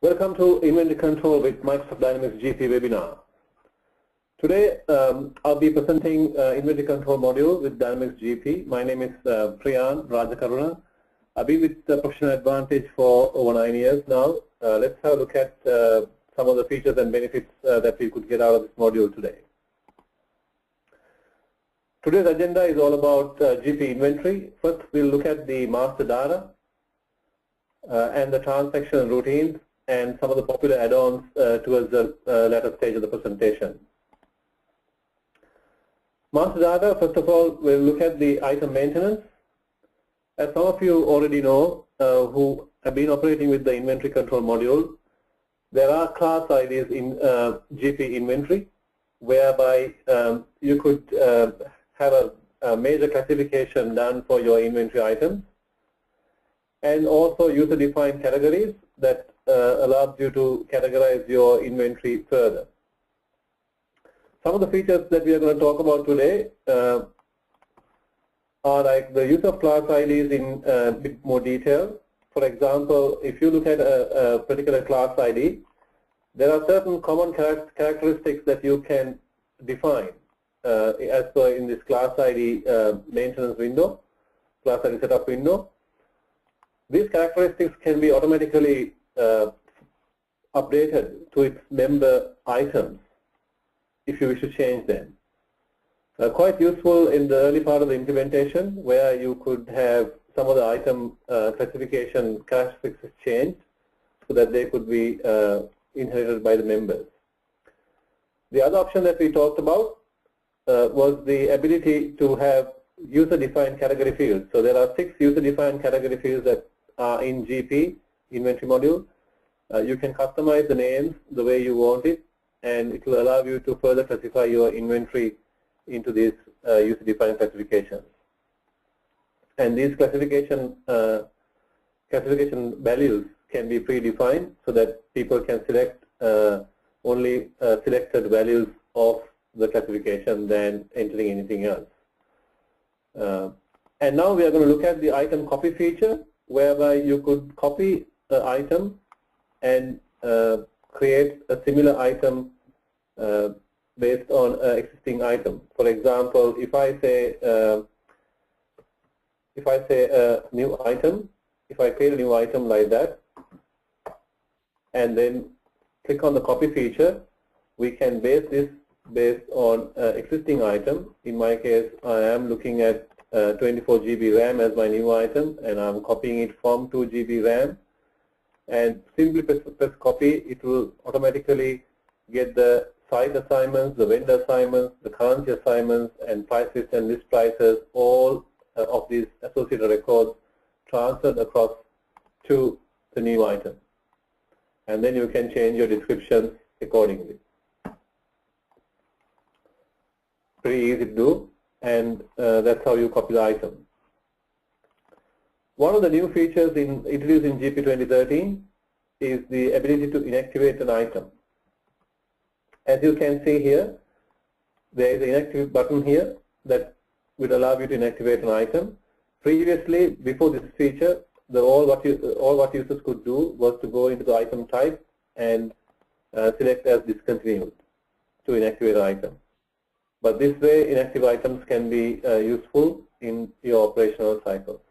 Welcome to Inventory Control with Microsoft Dynamics GP webinar. Today I'll be presenting Inventory Control module with Dynamics GP. My name is Priyan Rajakaruna. I've been with Professional Advantage for over 9 years now. Let's have a look at some of the features and benefits that we could get out of this module today. Today's agenda is all about GP inventory. First, we'll look at the master data and the transaction routines and some of the popular add-ons towards the latter stage of the presentation. Master data, first of all, we'll look at the item maintenance. As some of you already know who have been operating with the inventory control module, there are class IDs in GP inventory whereby you could have a major classification done for your inventory items, and also user-defined categories that allows you to categorize your inventory further. Some of the features that we are going to talk about today are like the use of class IDs in a bit more detail. For example, if you look at a particular class ID, there are certain common characteristics that you can define as per in this class ID maintenance window, class ID setup window. These characteristics can be automatically updated to its member items if you wish to change them. Quite useful in the early part of the implementation where you could have some of the item classification characteristics changed so that they could be inherited by the members. The other option that we talked about was the ability to have user-defined category fields. So there are 6 user-defined category fields that are in GP inventory module. You can customize the names the way you want it, and it will allow you to further classify your inventory into these user-defined classifications. And these classification values can be predefined so that people can select only selected values of the classification than entering anything else. And now we are going to look at the item copy feature, whereby you could copy the item and create a similar item based on an existing item. For example, if I say a new item, if I create a new item like that, and then click on the copy feature, we can base this based on existing item. In my case, I am looking at 24 GB RAM as my new item, and I'm copying it from 2 GB RAM. And simply press copy, it will automatically get the site assignments, the vendor assignments, the currency assignments, and price list and list prices, all of these associated records transferred across to the new item. And then you can change your descriptions accordingly. Pretty easy to do, and that's how you copy the item. One of the new features introduced in GP 2013 is the ability to inactivate an item. As you can see here, there is an inactivate button here that will allow you to inactivate an item. Previously, before this feature, all what users could do was to go into the item type and select as discontinued to inactivate an item. But this way, inactive items can be useful in your operational cycles.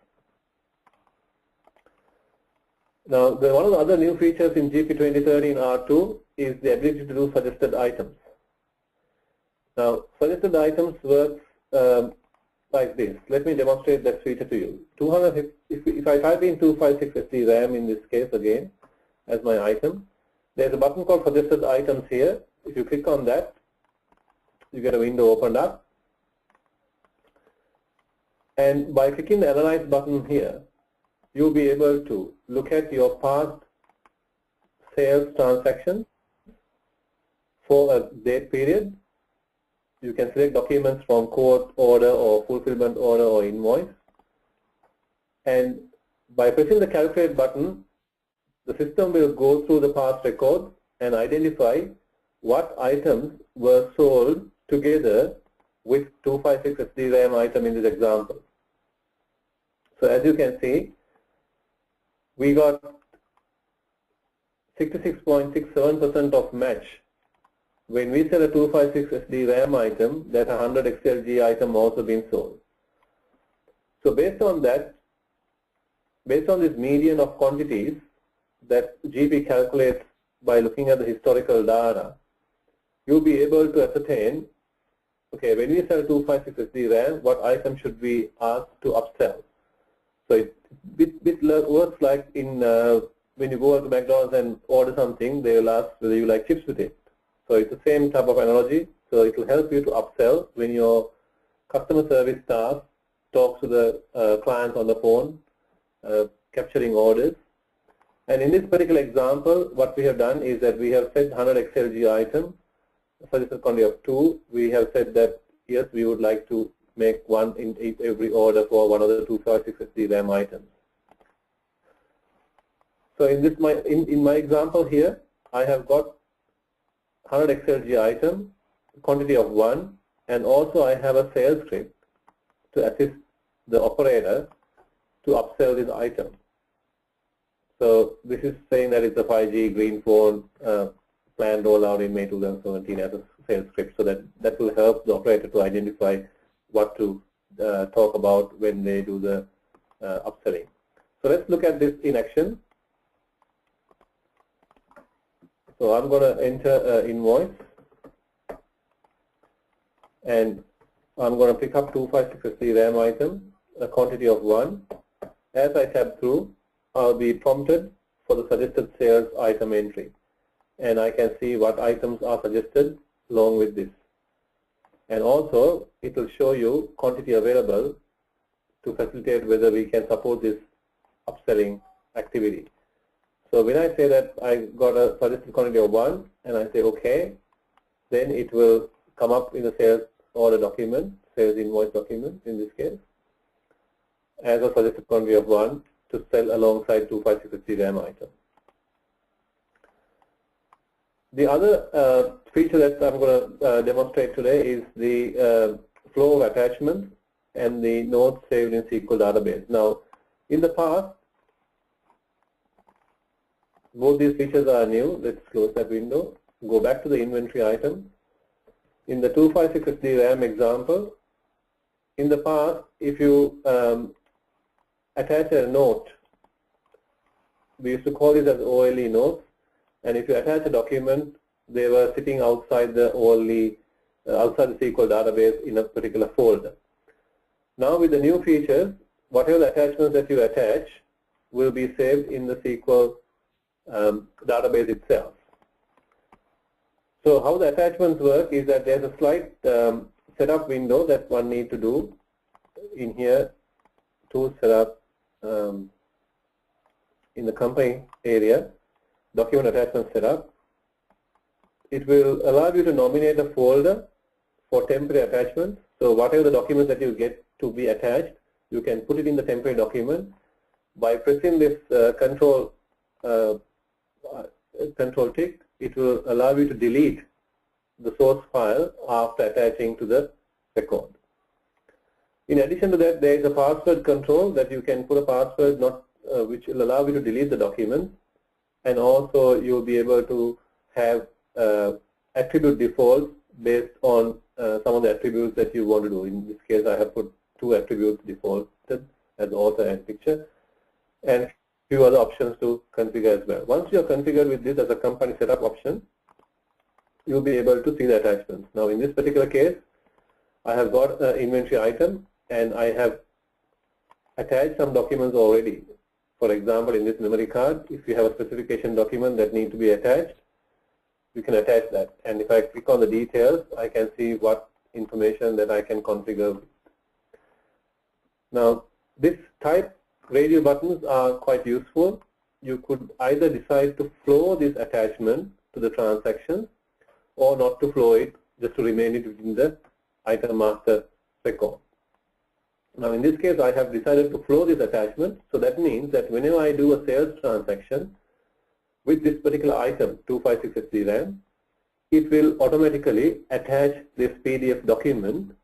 Now, one of the other new features in GP 2013 R2 is the ability to do suggested items. Now, suggested items works like this. Let me demonstrate that feature to you. If I type in 256 SD RAM in this case again as my item, there's a button called suggested items here. If you click on that, you get a window opened up. And by clicking the Analyze button here, you'll be able to look at your past sales transactions for a date period. You can select documents from quote, order, or fulfillment order, or invoice. And by pressing the Calculate button, the system will go through the past records and identify what items were sold together with 256 SD RAM item in this example. So as you can see, we got 66.67% of match. When we sell a 256 SD RAM item, that 100 XLG item also been sold. So based on that, based on this median of quantities that GP calculates by looking at the historical data, you'll be able to ascertain, okay, when we sell 256 SD RAM, what item should we ask to upsell? So it works like in when you go to McDonald's and order something, they will ask whether you like chips with it. So it's the same type of analogy. So it will help you to upsell when your customer service staff talks to the clients on the phone, capturing orders. And in this particular example, what we have done is that we have set 100 XLG item, suggested quantity of 2. We have said that yes, we would like to make one in every order for one of the 256 SD RAM items. So in my example here, I have got 100 XLG item, quantity of 1, and also I have a sales script to assist the operator to upsell this item. So this is saying that it's a 5G green phone planned rollout in May 2017 as a sales script, so that will help the operator to identify what to talk about when they do the upselling. So let's look at this in action. So I'm going to enter invoice, and I'm going to pick up 256 SD RAM item, a quantity of 1. As I tab through, I'll be prompted for the suggested sales item entry, and I can see what items are suggested along with this. And also, it will show you quantity available to facilitate whether we can support this upselling activity. So when I say that I got a suggested quantity of 1 and I say OK, then it will come up in the sales order document, sales invoice document in this case, as a suggested quantity of 1 to sell alongside 256 SD RAM item. The other feature that I'm going to demonstrate today is the flow of attachments and the notes saved in SQL database. Now, in the past, both these features are new. Let's close that window. Go back to the inventory item. In the 256 SD RAM example, in the past, if you attach a note, we used to call this as OLE notes, and if you attach a document, they were sitting outside the OLE, outside the SQL database in a particular folder. Now with the new features, whatever the attachments that you attach will be saved in the SQL database itself. So how the attachments work is that there's a slight setup window that one needs to do in here to set up in the company area, document attachment setup. It will allow you to nominate a folder for temporary attachments. So whatever the documents that you get to be attached, you can put it in the temporary document. By pressing this control tick, it will allow you to delete the source file after attaching to the record. In addition to that, there is a password control that you can put a password which will allow you to delete the document, and also you will be able to have attribute defaults based on some of the attributes that you want to do. In this case, I have put 2 attributes defaulted as author and picture, and few other options to configure as well. Once you are configured with this as a company setup option, you'll be able to see the attachments. Now in this particular case, I have got an inventory item and I have attached some documents already. For example, in this memory card, if you have a specification document that needs to be attached, you can attach that. And if I click on the details, I can see what information that I can configure. Now this type radio buttons are quite useful. You could either decide to flow this attachment to the transaction or not to flow it, just to remain it within the item master record. Now in this case, I have decided to flow this attachment. So that means that whenever I do a sales transaction with this particular item, 256 SD RAM, it will automatically attach this PDF document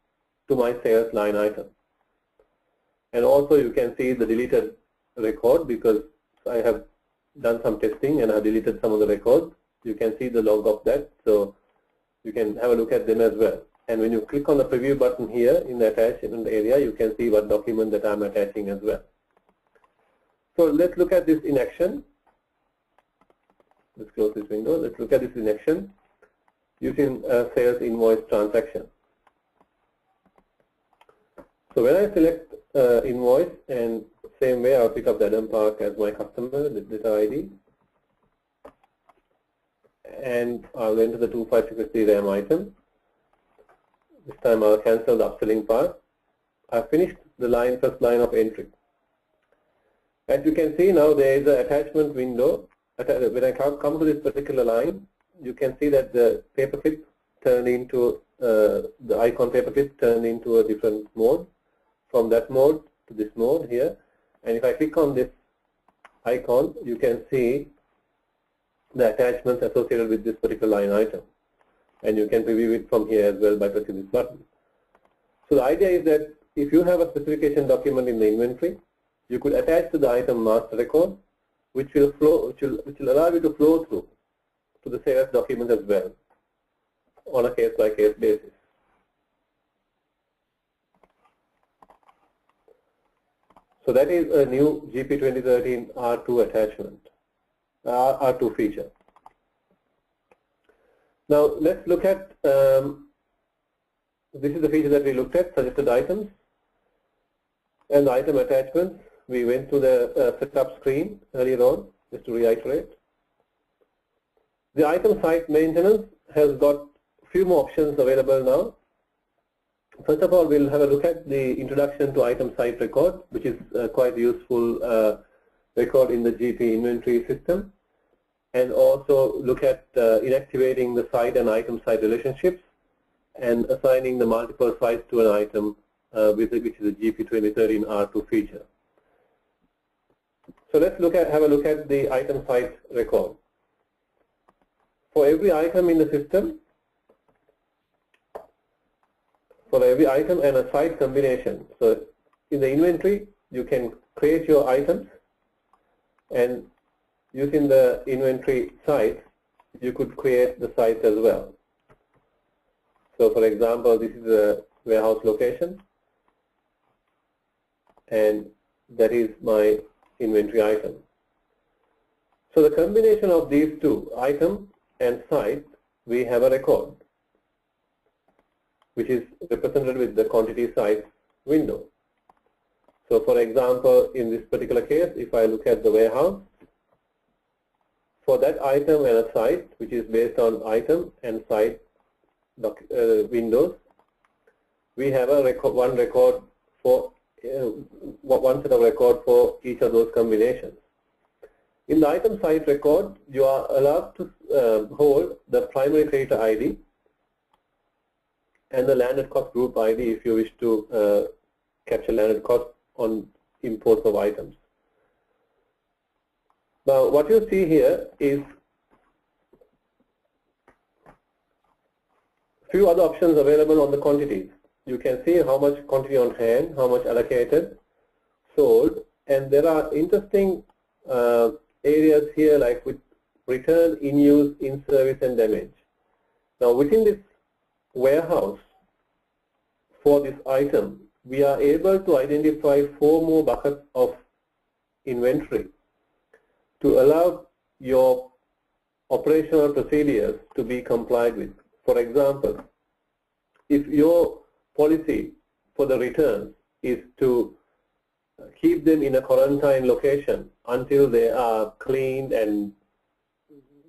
to my sales line item. And also you can see the deleted record because I have done some testing and have deleted some of the records. You can see the log of that, so you can have a look at them as well. And when you click on the preview button here in the attachment area, you can see what document that I'm attaching as well. So let's look at this in action. Let's close this window. Let's look at this in action using a sales invoice transaction. So when I select invoice, and same way I'll pick up the Adam Park as my customer, the data ID, and I'll enter the 25663 RAM item. This time I'll cancel the upselling part. I've finished the first line of entry. As you can see now, there is an attachment window. When I come to this particular line, you can see that the paperclip turned into the icon paperclip turned into a different mode. From that mode to this mode here, and if I click on this icon, you can see the attachments associated with this particular line item, and you can preview it from here as well by pressing this button. So the idea is that if you have a specification document in the inventory, you could attach to the item master record, which will allow you to flow through to the sales document as well on a case-by-case basis. So that is a new GP 2013 R2 attachment, R2 feature. Now let's look at, this is the feature that we looked at, suggested items and the item attachments. We went to the setup screen earlier on, just to reiterate. The item site maintenance has got a few more options available now. First of all, we'll have a look at the introduction to item site record, which is quite useful record in the GP inventory system, and also look at inactivating the site and item site relationships and assigning the multiple sites to an item, which is a GP 2013 R2 feature. So let's have a look at the item site record. For every item in the system, for every item and a site combination. So in the inventory, you can create your items, and using the inventory site, you could create the sites as well. So for example, this is a warehouse location, and that is my inventory item. So the combination of these two, item and site, we have a record, which is represented with the quantity size window. So for example, in this particular case, if I look at the warehouse, for that item and a site, which is based on item and site windows, we have a one record for one set of record for each of those combinations. In the item site record, you are allowed to hold the primary creditor ID and the landed cost group ID if you wish to capture landed cost on imports of items. Now what you see here is few other options available on the quantities. You can see how much quantity on hand, how much allocated, sold, and there are interesting areas here like with return, in use, in service, and damage. Now within this warehouse, for this item, we are able to identify 4 more buckets of inventory to allow your operational procedures to be complied with. For example, if your policy for the returns is to keep them in a quarantine location until they are cleaned and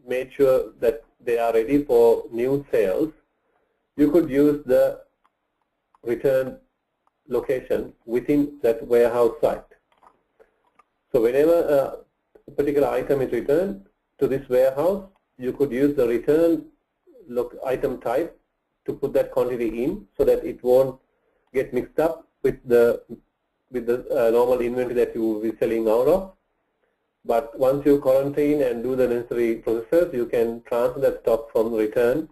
made sure that they are ready for new sales, you could use the return location within that warehouse site. So whenever a particular item is returned to this warehouse, you could use the return item type to put that quantity in so that it won't get mixed up with the normal inventory that you will be selling out of. But once you quarantine and do the necessary processes, you can transfer that stock from return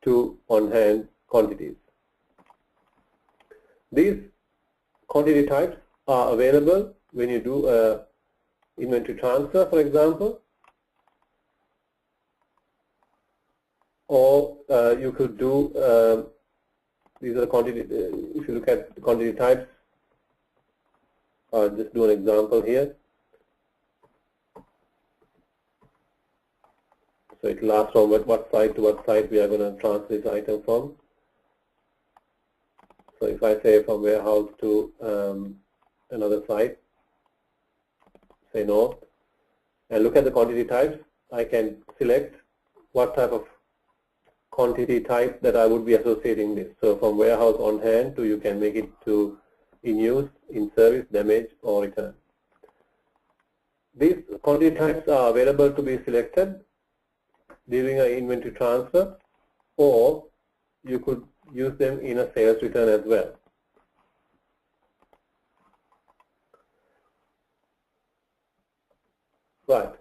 to on-hand quantities. These quantity types are available when you do a inventory transfer, for example, or you could do, these are the quantity, if you look at the quantity types, I'll just do an example here. So it will ask from what site to what site we are going to transfer this item from. So if I say from warehouse to another site, say north, and look at the quantity types, I can select what type of quantity type that I would be associating this. So from warehouse on hand to you can make it to in use, in service, damage, or return. These quantity types are available to be selected during an inventory transfer, or you could use them in a sales return as well. Right.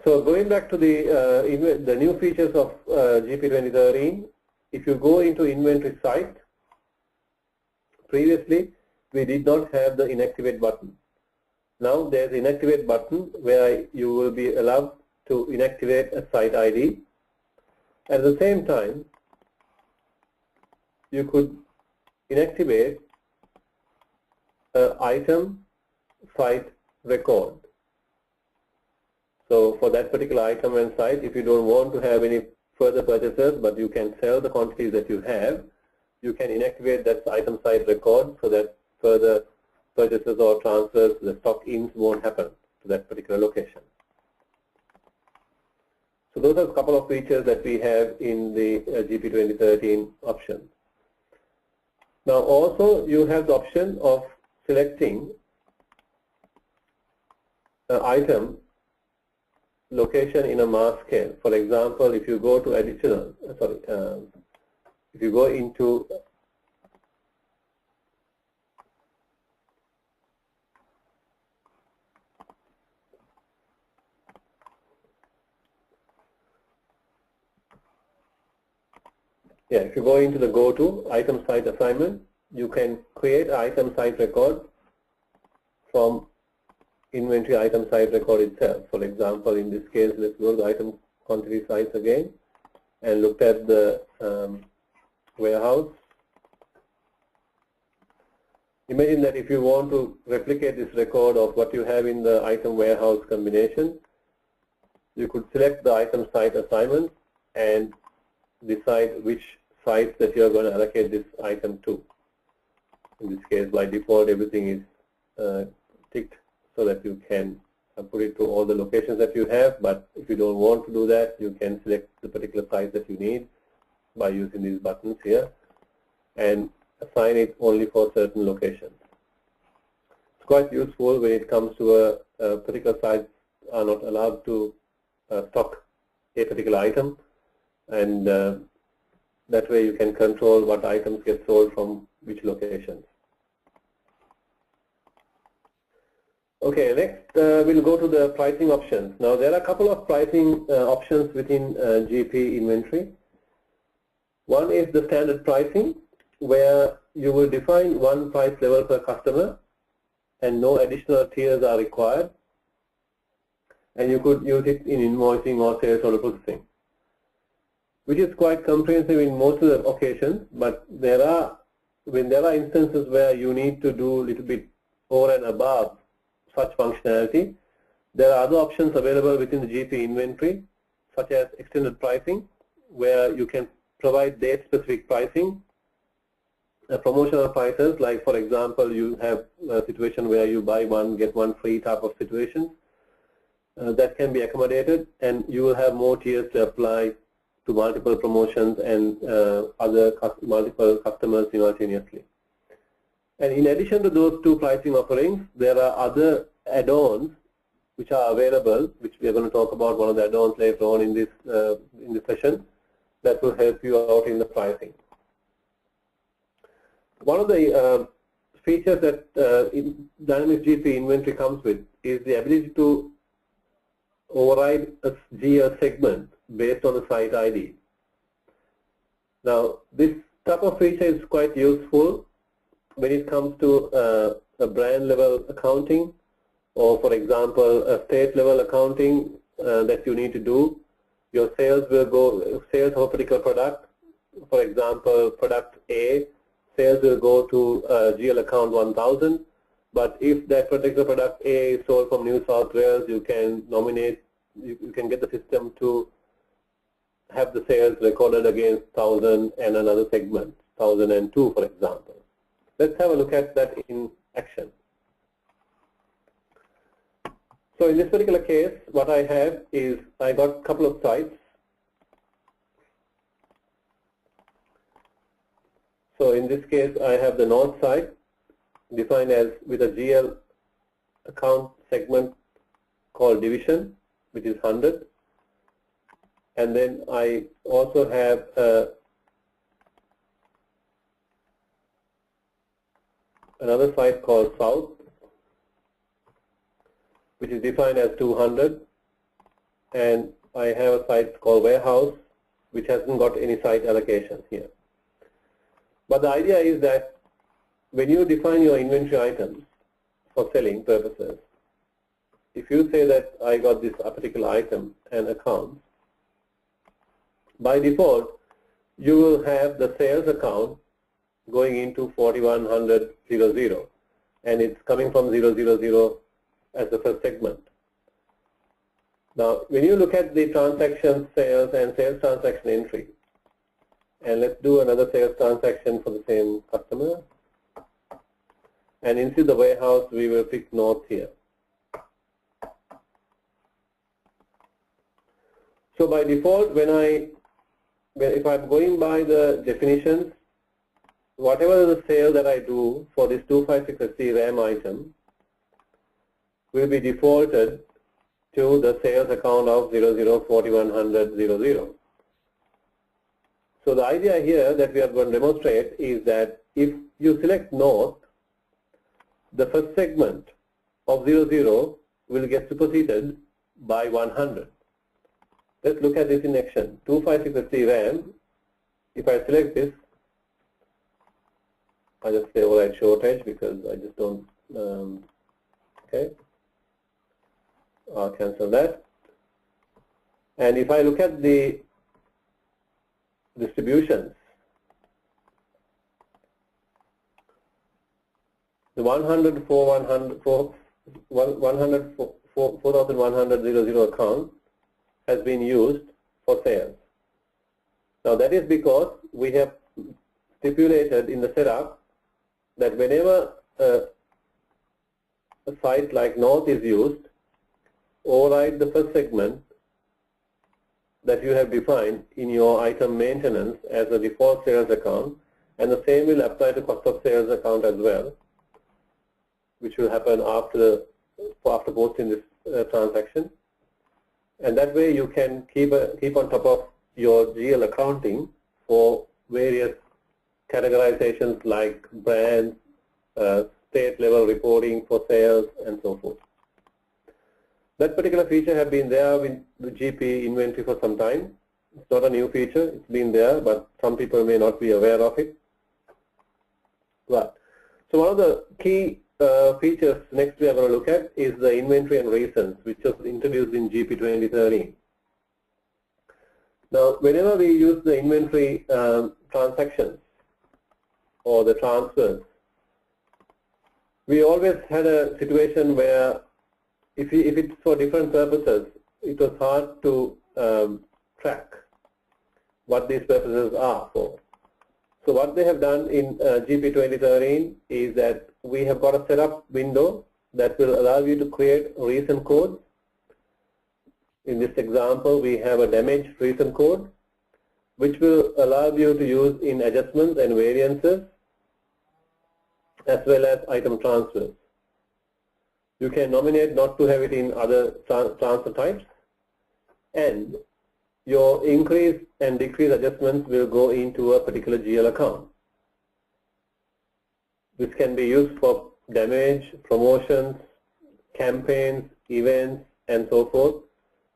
So going back to the new features of GP 2013, if you go into inventory site, previously we did not have the inactivate button. Now there's inactivate button where you will be allowed to inactivate a site ID. At the same time, you could inactivate an item site record. So for that particular item and site, if you don't want to have any further purchases, but you can sell the quantities that you have, you can inactivate that item site record so that further purchases or transfers, the stock ins won't happen to that particular location. So those are a couple of features that we have in the GP 2013 option. Now also you have the option of selecting an item location in a mass scale. For example, if you go to additional, if you go into if you go into the go to item site assignment, you can create item site record from inventory item site record itself. For example, in this case, let's go to the item quantity sites again and look at the warehouse. Imagine that if you want to replicate this record of what you have in the item warehouse combination, you could select the item site assignment and decide which sites that you are going to allocate this item to. In this case, by default, everything is ticked so that you can put it to all the locations that you have, but if you don't want to do that, you can select the particular site that you need by using these buttons here and assign it only for certain locations. It's quite useful when it comes to a particular site are not allowed to stock a particular item, and that way you can control what items get sold from which locations. Okay, next we'll go to the pricing options. Now there are a couple of pricing options within GP inventory. One is the standard pricing, where you will define one price level per customer and no additional tiers are required, and you could use it in invoicing or sales order processing, which is quite comprehensive in most of the occasions, but when there are instances where you need to do a little bit over and above such functionality, there are other options available within the GP inventory, such as extended pricing, where you can provide date-specific pricing, promotional prices, like for example, you have a situation where you buy one, get one free type of situation. That can be accommodated, and you will have more tiers to apply to multiple promotions and multiple customers simultaneously. And in addition to those two pricing offerings, there are other add-ons which are available, which we are going to talk about one of the add-ons later on in this session, that will help you out in the pricing. One of the features that Dynamics GP inventory comes with is the ability to override a GL segment based on the site ID. Now, this type of feature is quite useful when it comes to a brand level accounting, or for example, a state level accounting that you need to do. Your sales will go, sales of a particular product, for example, product A, sales will go to GL account 1000, but if that particular product A is sold from New South Wales, you can nominate, you can get the system to have the sales recorded against 1000 and another segment, 1002 for example. Let's have a look at that in action. So in this particular case, what I have is I got a couple of sites. So in this case, I have the north site defined as with a GL account segment called division, which is 100. And then I also have another site called south, which is defined as 200, and I have a site called warehouse, which hasn't got any site allocation here. But the idea is that when you define your inventory items for selling purposes, if you say that I got this particular item and account, by default, you will have the sales account going into 4100.00, and it's coming from 000 as the first segment. Now, when you look at the transaction sales and sales transaction entry, and let's do another sales transaction for the same customer, and instead the warehouse, we will pick north here. So by default, if I'm going by the definitions, whatever the sale that I do for this 256SC RAM item will be defaulted to the sales account of 004100.00. So the idea here that we are going to demonstrate is that if you select north, the first segment of 00 will get superseded by 100. Let's look at this in action. 256SC RAM, if I select this, I just say override shortage because I just don't, okay. I'll cancel that. And if I look at the distributions, the 4100.00 account has been used for sales. Now that is because we have stipulated in the setup that whenever a site like north is used, override the first segment that you have defined in your item maintenance as a default sales account, and the same will apply to cost of sales account as well, which will happen after posting this transaction. And that way you can keep on top of your GL accounting for various categorizations like brands, state level reporting for sales, and so forth. That particular feature has been there with the GP inventory for some time. It's not a new feature, it's been there, but some people may not be aware of it. Well, so one of the key features next we are going to look at is the inventory and reasons, which was introduced in GP 2013. Now, whenever we use the inventory transactions or the transfers, we always had a situation where if it's for different purposes, it was hard to track what these purposes are for. So what they have done in GP 2013 is that we have got a setup window that will allow you to create reason codes. In this example, we have a damage reason code, which will allow you to use in adjustments and variances, as well as item transfers. You can nominate not to have it in other transfer types, and your increase and decrease adjustments will go into a particular GL account. This can be used for damage, promotions, campaigns, events, and so forth.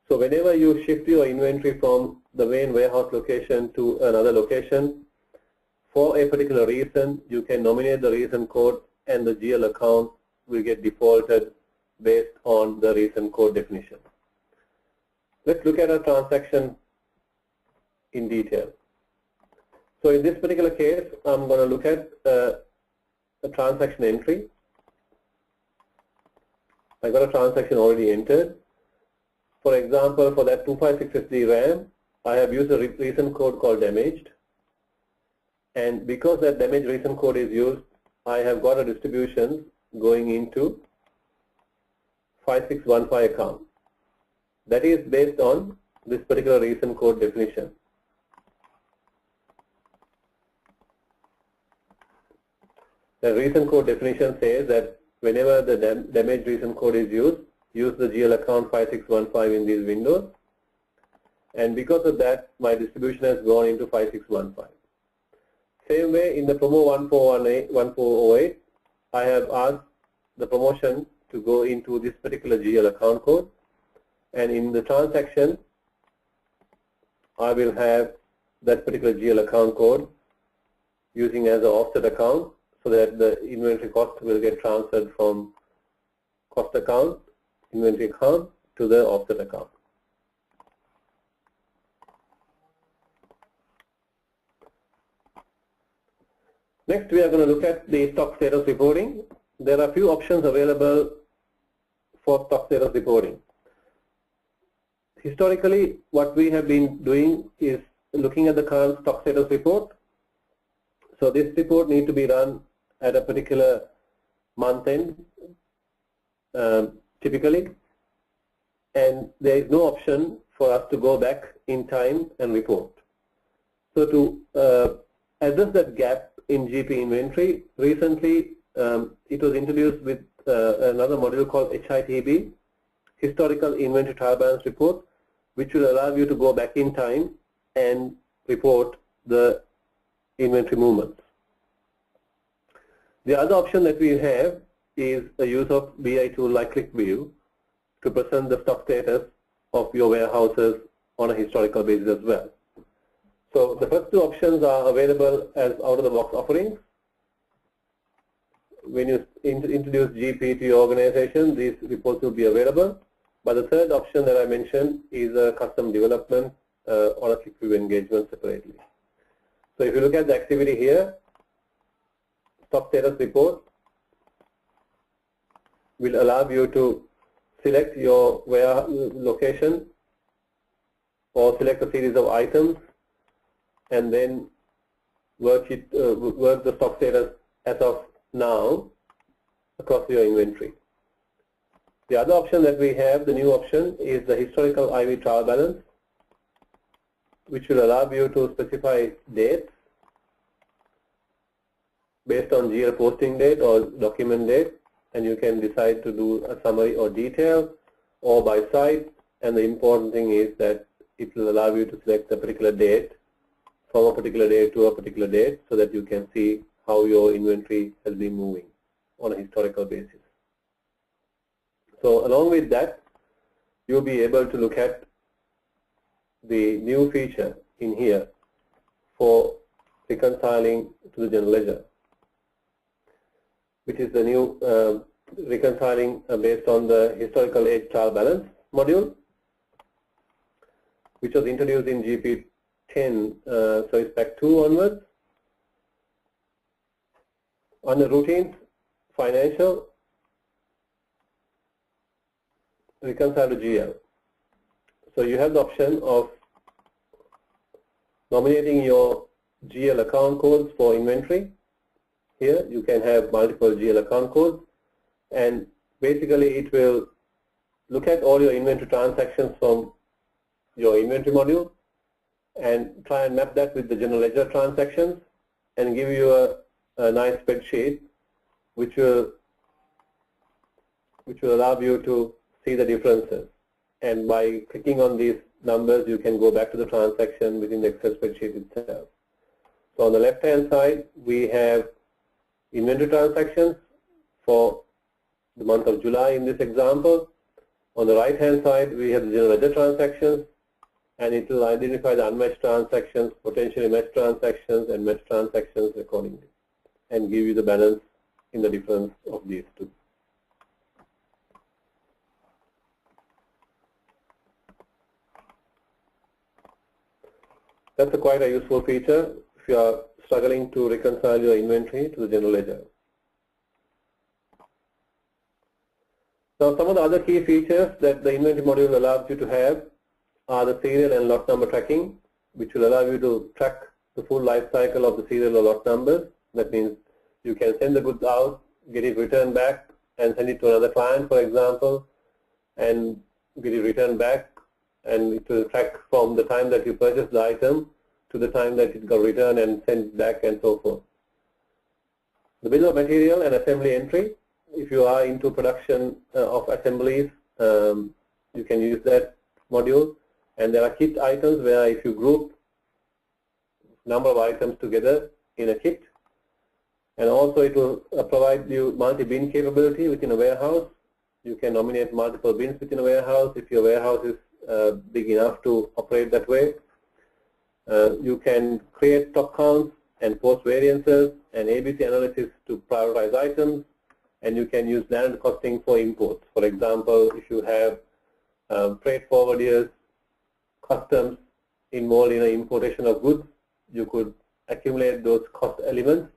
So whenever you shift your inventory from the main warehouse location to another location, for a particular reason, you can nominate the reason code and the GL account will get defaulted based on the recent code definition. Let's look at a transaction in detail. So in this particular case, I'm going to look at a transaction entry. I got a transaction already entered. For example, for that 256 SSD RAM, I have used a recent code called damaged. And because that damaged recent code is used, I have got a distribution going into 5615 account. That is based on this particular recent code definition. The recent code definition says that whenever the damaged recent code is used, use the GL account 5615 in these windows. And because of that, my distribution has gone into 5615. Same way in the promo 1408, I have asked the promotion to go into this particular GL account code. And in the transaction, I will have that particular GL account code using as an offset account so that the inventory cost will get transferred from cost account, inventory account to the offset account. Next, we are going to look at the stock status reporting. There are a few options available for stock status reporting. Historically, what we have been doing is looking at the current stock status report. So this report needs to be run at a particular month end, typically, and there is no option for us to go back in time and report. So to address that gap in GP inventory, recently it was introduced with another module called HITB, Historical Inventory Trial Balance Report, which will allow you to go back in time and report the inventory movements. The other option that we have is the use of BI tool like QlikView to present the stock status of your warehouses on a historical basis as well. So the first two options are available as out-of-the-box offerings. When you introduce GP to your organization, these reports will be available. But the third option that I mentioned is a custom development or a QlikView engagement separately. So if you look at the activity here, stock status report will allow you to select your warehouse location or select a series of items and then work the stock status as of now across your inventory. The other option that we have, the new option, is the historical IV trial balance, which will allow you to specify dates based on GL posting date or document date, and you can decide to do a summary or detail or by site. And the important thing is that it will allow you to select a particular date from a particular date to a particular date so that you can see how your inventory has been moving on a historical basis. So along with that, you'll be able to look at the new feature in here for reconciling to the general ledger, which is the new reconciling based on the historical age trial balance module, which was introduced in GP 10, so it's back 2 onwards. On the routines, financial, reconcile to GL. So you have the option of nominating your GL account codes for inventory. Here you can have multiple GL account codes, and basically it will look at all your inventory transactions from your inventory module and try and map that with the general ledger transactions and give you a nice spreadsheet which will allow you to see the differences. And by clicking on these numbers, you can go back to the transaction within the Excel spreadsheet itself. So on the left hand side, we have inventory transactions for the month of July in this example. On the right hand side, we have the general ledger transactions, and it will identify the unmatched transactions, potentially matched transactions, and matched transactions accordingly, and give you the balance in the difference of these two. That's quite a useful feature if you are struggling to reconcile your inventory to the general ledger. Now, some of the other key features that the inventory module allows you to have are the serial and lot number tracking, which will allow you to track the full life cycle of the serial or lot numbers. That means you can send the goods out, get it returned back, and send it to another client, for example, and get it returned back, and it will track from the time that you purchased the item to the time that it got returned and sent back, and so forth. The bill of material and assembly entry. If you are into production of assemblies, you can use that module. And there are kit items where if you group number of items together in a kit, and also it will provide you multi-bin capability within a warehouse. You can nominate multiple bins within a warehouse if your warehouse is big enough to operate that way. You can create stock counts and post variances and ABC analysis to prioritize items, and you can use landed costing for imports. For example, if you have freight forwarders, customs involved in the importation of goods, you could accumulate those cost elements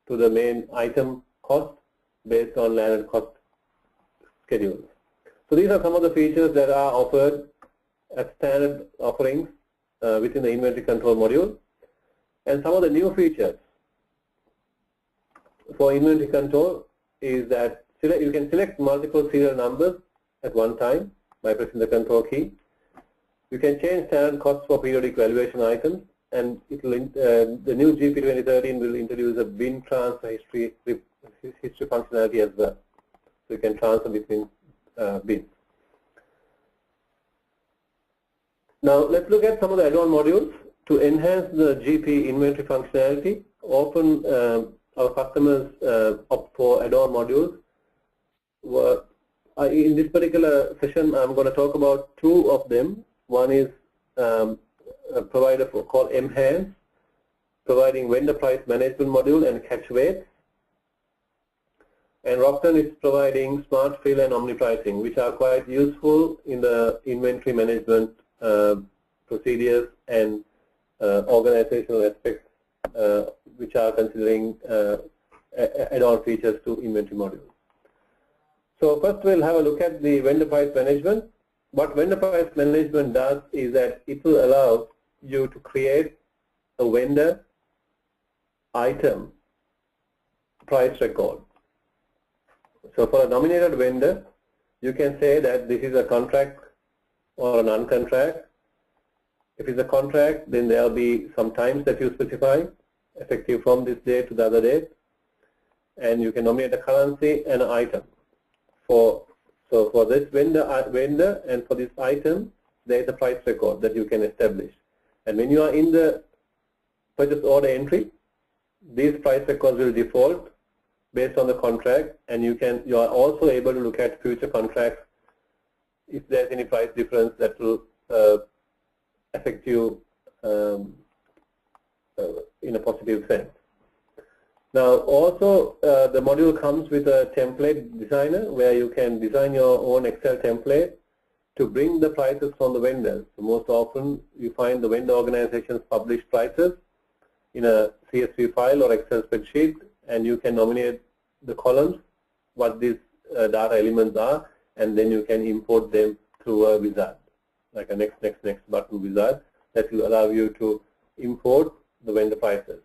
to the main item cost based on landed cost schedules. So these are some of the features that are offered as standard offerings within the inventory control module. And some of the new features for inventory control is that you can select multiple serial numbers at one time by pressing the control key. You can change standard costs for periodic valuation items, and it will, the new GP 2013 will introduce a bin transfer history functionality as well. So you can transfer between bins. Now let's look at some of the add-on modules to enhance the GP inventory functionality. Often our customers opt for add-on modules. In this particular session, I'm going to talk about two of them. One is a provider called Enhance, providing vendor price management module and catch weights. And Rockton is providing smart fill and omni pricing, which are quite useful in the inventory management procedures and organizational aspects, which are considering add-on features to inventory modules. So first we'll have a look at the vendor price management. What vendor price management does is that it will allow you to create a vendor item price record. So for a nominated vendor, you can say that this is a contract or a non-contract. If it's a contract, then there will be some times that you specify, effective from this date to the other date, and you can nominate a currency and an item. So for this vendor and for this item, there is a price record that you can establish. And when you are in the purchase order entry, these price records will default based on the contract, and you are also able to look at future contracts if there's any price difference that will affect you in a positive sense. Now also the module comes with a template designer where you can design your own Excel template to bring the prices from the vendors. So most often you find the vendor organizations publish prices in a CSV file or Excel spreadsheet, and you can nominate the columns, what these data elements are, and then you can import them through a wizard, like a next button wizard that will allow you to import the vendor prices.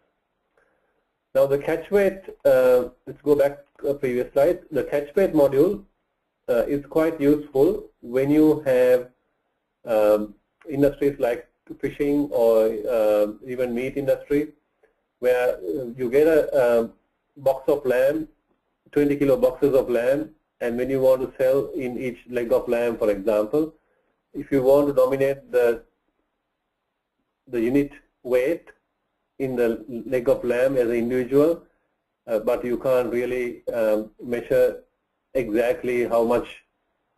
Now the catch weight, let's go back to a previous slide. The catch weight module is quite useful when you have industries like fishing or even meat industry, where you get a box of lamb, 20 kilo boxes of lamb, and when you want to sell in each leg of lamb, for example, if you want to nominate the unit weight in the leg of lamb as an individual, but you can't really measure exactly how much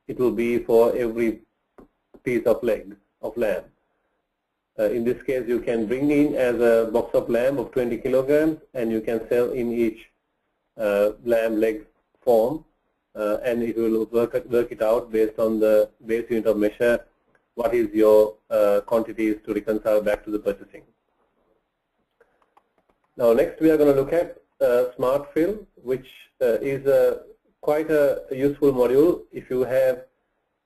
it will be for every piece of leg of lamb. In this case, you can bring in as a box of lamb of 20 kilograms, and you can sell in each lamb leg form, and it will work it out based on the base unit of measure, what is your quantities to reconcile back to the purchasing. Now next we are going to look at Smart Fill, which is quite a useful module if you have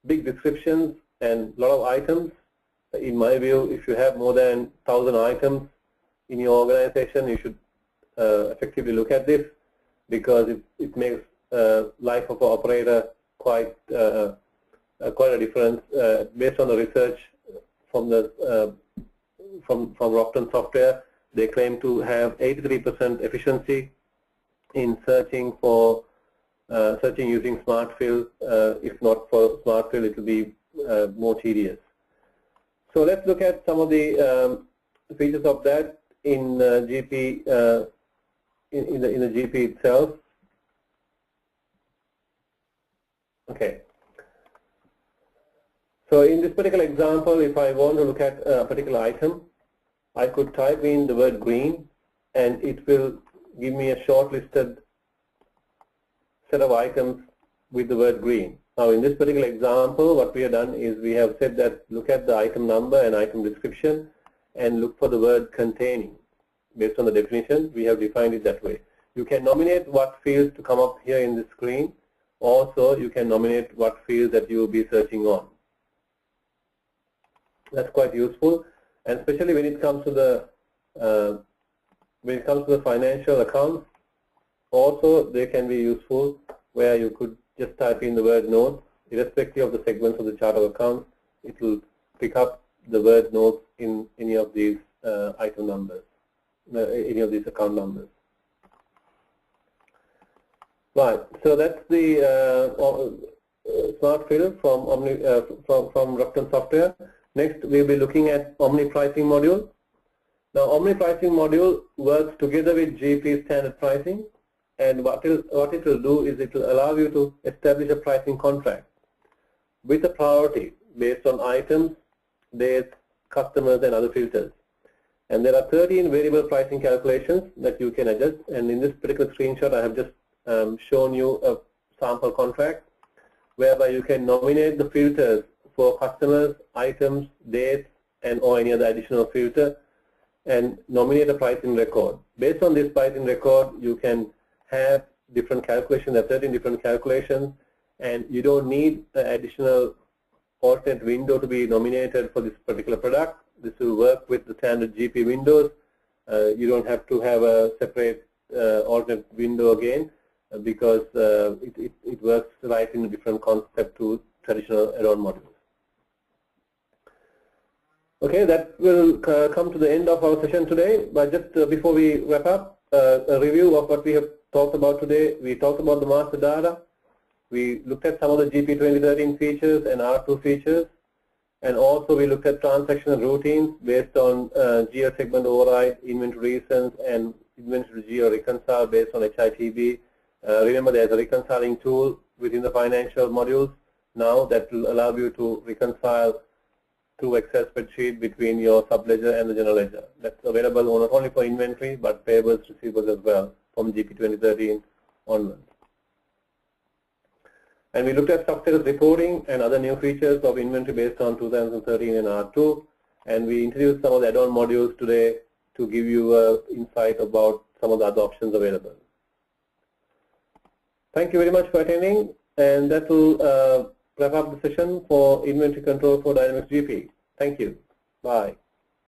big descriptions and a lot of items. In my view, if you have more than 1,000 items in your organization, you should effectively look at this, because it makes life of an operator quite a difference. Based on the research from the from Rockton Software, they claim to have 83% efficiency in searching for using Smart Fill. If not for Smart Fill, it will be more tedious. So let's look at some of the features of that in GP in the GP itself. Okay. So in this particular example, if I want to look at a particular item, I could type in the word green, and it will give me a shortlisted set of items with the word green. Now in this particular example, what we have done is we have said that look at the item number and item description and look for the word containing. Based on the definition, we have defined it that way. You can nominate what fields to come up here in the screen. Also, you can nominate what fields that you will be searching on. That's quite useful, and especially when it comes to the financial accounts. Also, they can be useful where you could just type in the word notes, irrespective of the segments of the chart of accounts. It will pick up the word notes in any of these item numbers, any of these account numbers. Right. So that's the Smart Fill from Rockton Software. Next, we'll be looking at Omni Pricing module. Now, Omni Pricing module works together with GP standard pricing, and what it will do is it will allow you to establish a pricing contract with a priority based on items, dates, customers, and other filters. And there are 13 variable pricing calculations that you can adjust. And in this particular screenshot, I have just shown you a sample contract whereby you can nominate the filters for customers, items, dates, and or any other additional filter, and nominate a pricing record. Based on this pricing record, you can have different calculations, there are 13 different calculations, and you don't need an additional alternate window to be nominated for this particular product. This will work with the standard GP windows. You don't have to have a separate alternate window again, because it works right in a different concept to traditional add-on modules. Okay, that will come to the end of our session today. But just before we wrap up, a review of what we have talked about today. We talked about the master data. We looked at some of the GP 2013 features and R2 features. And also we looked at transactional routines based on geo segment override, inventory recents, and inventory geo reconcile based on HITB. Remember, there's a reconciling tool within the financial modules now that will allow you to reconcile through Excel spreadsheet between your subledger and the general ledger. That's available not only for inventory but payables, receivables as well from GP 2013 onwards. And we looked at substatus reporting and other new features of inventory based on 2013 and R2. And we introduced some of the add-on modules today to give you insight about some of the other options available. Thank you very much for attending, and that will wrap up the session for inventory control for Dynamics GP. Thank you. Bye.